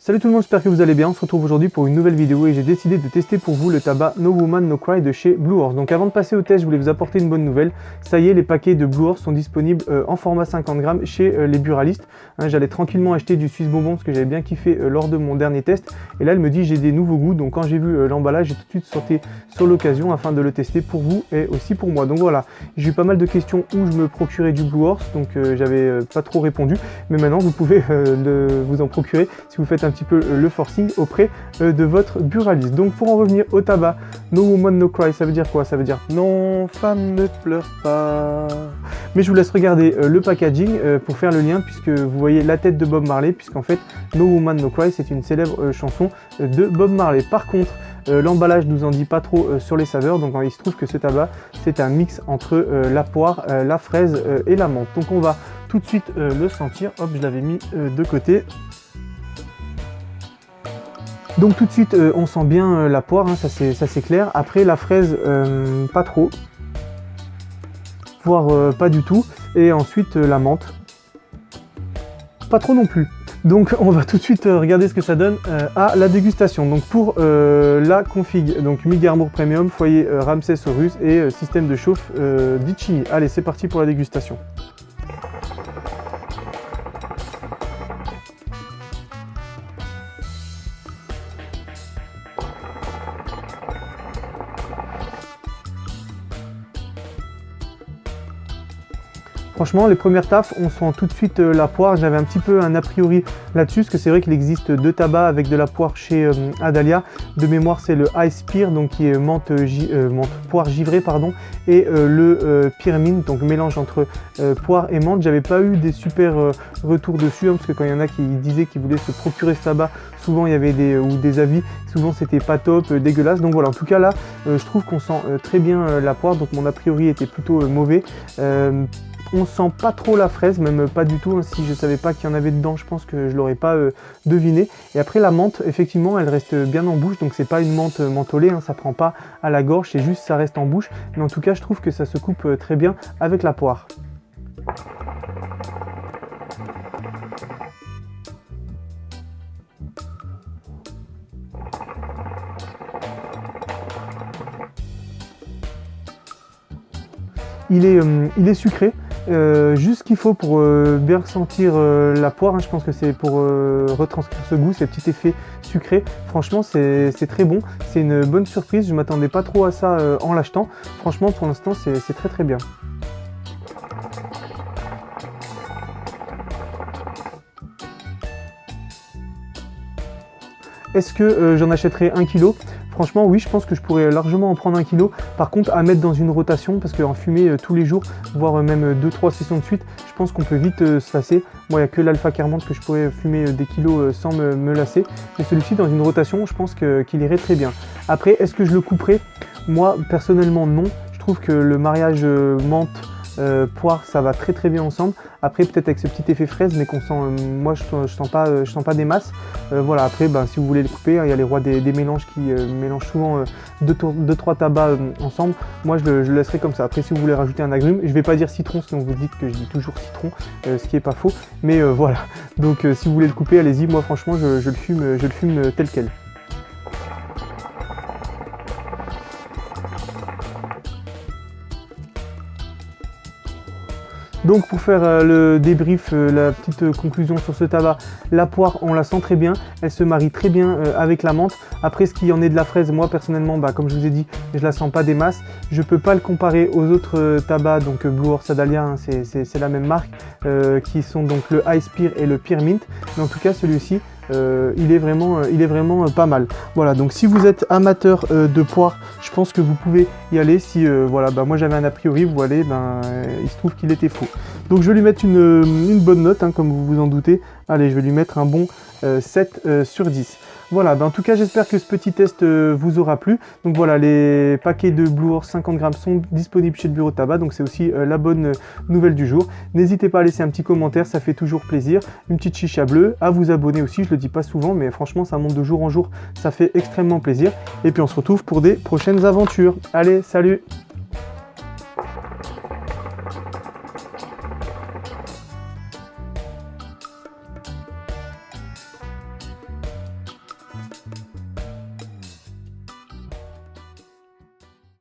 Salut tout le monde, j'espère que vous allez bien. On se retrouve aujourd'hui pour une nouvelle vidéo et j'ai décidé de tester pour vous le tabac No Woman No Cry de chez Blue Horse. Donc avant de passer au test, je voulais vous apporter une bonne nouvelle. Ça y est, les paquets de Blue Horse sont disponibles en format 50 grammes chez les buralistes. J'allais tranquillement acheter du Suisse Bonbon parce que j'avais bien kiffé lors de mon dernier test. Et là, elle me dit j'ai des nouveaux goûts. Donc quand j'ai vu l'emballage, j'ai tout de suite sauté sur l'occasion afin de le tester pour vous et aussi pour moi. Donc voilà, j'ai eu pas mal de questions où je me procurais du Blue Horse. Donc j'avais pas trop répondu. Mais maintenant, vous pouvez vous en procurer si vous faites un petit peu le forcing auprès de votre buraliste. Donc pour en revenir au tabac, No Woman No Cry, ça veut dire quoi? Ça veut dire non, femme ne pleure pas. Mais je vous laisse regarder le packaging pour faire le lien, puisque vous voyez la tête de Bob Marley, puisqu'en fait No Woman No Cry c'est une célèbre chanson de Bob Marley. Par contre, l'emballage nous en dit pas trop sur les saveurs, donc il se trouve que ce tabac c'est un mix entre la poire, la fraise et la menthe. Donc on va tout de suite le sentir. Hop, je l'avais mis de côté. Donc tout de suite on sent bien la poire, hein, ça c'est clair. Après la fraise pas trop, voire pas du tout. Et ensuite la menthe, pas trop non plus. Donc on va tout de suite regarder ce que ça donne à la dégustation. Donc pour la config, donc Midi Armour Premium, foyer Ramsès Horus et système de chauffe Dicini. Allez, c'est parti pour la dégustation. Franchement, les premières taffes, on sent tout de suite la poire. J'avais un petit peu un a priori là-dessus, parce que c'est vrai qu'il existe deux tabacs avec de la poire chez Adalia. De mémoire, c'est le Ice Spear, donc qui est poire givrée, pardon, et le Pyramide, donc mélange entre poire et menthe. J'avais pas eu des super retours dessus, hein, parce que quand il y en a qui disaient qu'ils voulaient se procurer ce tabac, souvent il y avait des avis, souvent c'était pas top, dégueulasse. Donc voilà, en tout cas là, je trouve qu'on sent très bien la poire, donc mon a priori était plutôt mauvais. On sent pas trop la fraise, même pas du tout, hein. Si je savais pas qu'il y en avait dedans, je pense que je l'aurais pas deviné. Et après la menthe, effectivement, elle reste bien en bouche, donc c'est pas une menthe mentholée, hein, ça prend pas à la gorge, c'est juste ça reste en bouche. Mais en tout cas, je trouve que ça se coupe très bien avec la poire. Il est sucré. Juste ce qu'il faut pour bien ressentir la poire, hein. Je pense que c'est pour retranscrire ce goût, ces petits effets sucrés. Franchement, c'est très bon, c'est une bonne surprise. Je ne m'attendais pas trop à ça en l'achetant. Franchement, pour l'instant, c'est très très bien. Est-ce que j'en achèterai 1 kg? Franchement, oui, je pense que je pourrais largement en prendre 1 kg. Par contre, à mettre dans une rotation, parce qu'en fumer tous les jours, voire même 2-3 sessions de suite, je pense qu'on peut vite se lasser. Moi, il n'y a que l'Alpha Carmente que je pourrais fumer des kilos sans me lasser. Mais celui-ci, dans une rotation, je pense qu'il irait très bien. Après, est-ce que je le couperai? Moi, personnellement, non. Je trouve que le mariage menthe, poire, ça va très très bien ensemble. Après peut-être avec ce petit effet fraise, mais qu'on sent, moi je sens pas des masses. Voilà, après si vous voulez le couper, hein, il y a les rois des mélanges qui mélangent souvent 2-3 tabacs ensemble. Moi je le laisserai comme ça. Après si vous voulez rajouter un agrume, je vais pas dire citron, sinon vous dites que je dis toujours citron, ce qui est pas faux. Mais voilà, donc si vous voulez le couper, allez-y. Moi franchement je le fume tel quel. Donc pour faire le débrief, la petite conclusion sur ce tabac, la poire on la sent très bien, elle se marie très bien avec la menthe. Après ce qui en est de la fraise, moi personnellement, comme je vous ai dit, je la sens pas des masses. Je peux pas le comparer aux autres tabacs, donc Blue Horse Adalia, hein, c'est la même marque, qui sont donc le Ice Spear et le Pyramide. Mais en tout cas celui-ci, il est vraiment pas mal. Voilà, donc si vous êtes amateur de poire, je pense que vous pouvez y aller. Si voilà, moi j'avais un a priori, vous voyez, il se trouve qu'il était faux. Donc je vais lui mettre une bonne note, hein, comme vous vous en doutez. Allez, je vais lui mettre un bon 7 sur 10. Voilà, en tout cas j'espère que ce petit test vous aura plu. Donc voilà, les paquets de Blue Horse 50 grammes sont disponibles chez le bureau de tabac, donc c'est aussi la bonne nouvelle du jour. N'hésitez pas à laisser un petit commentaire, ça fait toujours plaisir. Une petite chicha bleue, à vous abonner aussi, je le dis pas souvent, mais franchement ça monte de jour en jour, ça fait extrêmement plaisir. Et puis on se retrouve pour des prochaines aventures. Allez, salut!